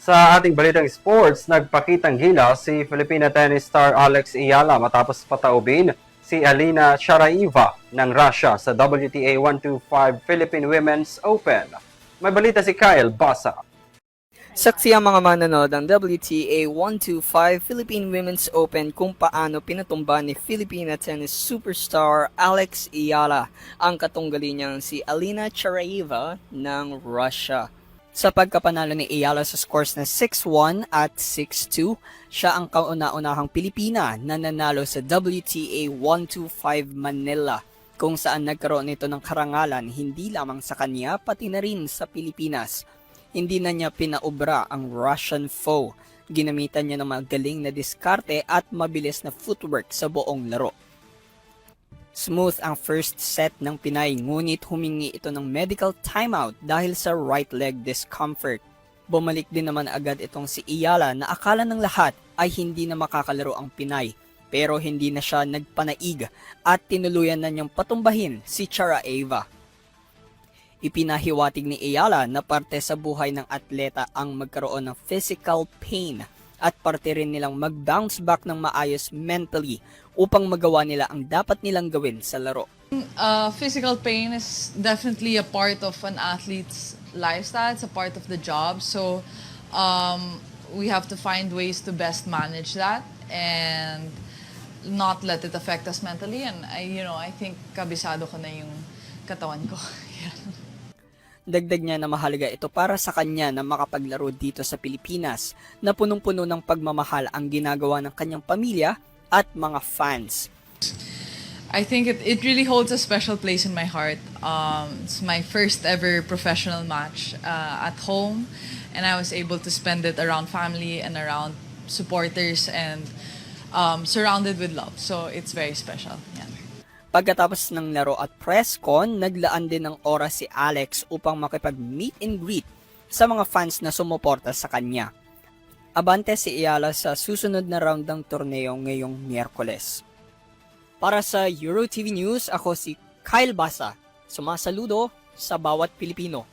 Sa ating balitang sports, nagpakitang gila si Filipina tennis star Alex Iyala matapos pataubin si Alina Sharaeva ng Russia sa WTA 125 Philippine Women's Open. May balita si Kyle Basa. Saksi ang mga manonood ng WTA 125 Philippine Women's Open kung paano pinatumba ni Filipina tennis superstar Alex Iyala ang katunggali niyang si Alina Sharaeva ng Russia. Sa pagkapanalo ni Iyala sa scores na 6-1 at 6-2, siya ang kauna-unahang Pilipina na nanalo sa WTA 125 Manila, kung saan nagkaroon nito ng karangalan hindi lamang sa kanya pati na rin sa Pilipinas. Hindi na niya pinaubra ang Russian foe. Ginamitan niya ng magaling na diskarte at mabilis na footwork sa buong laro. Smooth ang first set ng Pinay, ngunit humingi ito ng medical timeout dahil sa right leg discomfort. Bumalik din naman agad itong si Iyala na akala ng lahat ay hindi na makakalaro ang Pinay, pero hindi na siya nagpanaig at tinuluyan na niyang patumbahin si Sharaeva. Ipinahiwatig ni Iyala na parte sa buhay ng atleta ang magkaroon ng physical pain at parte rin nilang mag-bounce back ng maayos mentally upang magawa nila ang dapat nilang gawin sa laro. Physical pain is definitely a part of an athlete's lifestyle. It's a part of the job. So we have to find ways to best manage that and not let it affect us mentally. And I think kabisado ko na yung katawan ko. Dagdag niya na mahalaga ito para sa kanya na makapaglaro dito sa Pilipinas na punong-puno ng pagmamahal ang ginagawa ng kanyang pamilya at mga fans. I think it really holds a special place in my heart. It's my first ever professional match at home, and I was able to spend it around family and around supporters and surrounded with love. So it's very special. Yeah. Pagkatapos ng laro at press con, naglaan din ng oras si Alex upang makipag-meet and greet sa mga fans na sumuporta sa kanya. Abante si Iyala sa susunod na round ng torneo ngayong Miyerkules. Para sa EuroTV News, ako si Kyle Basa. Sumasaludo sa bawat Pilipino.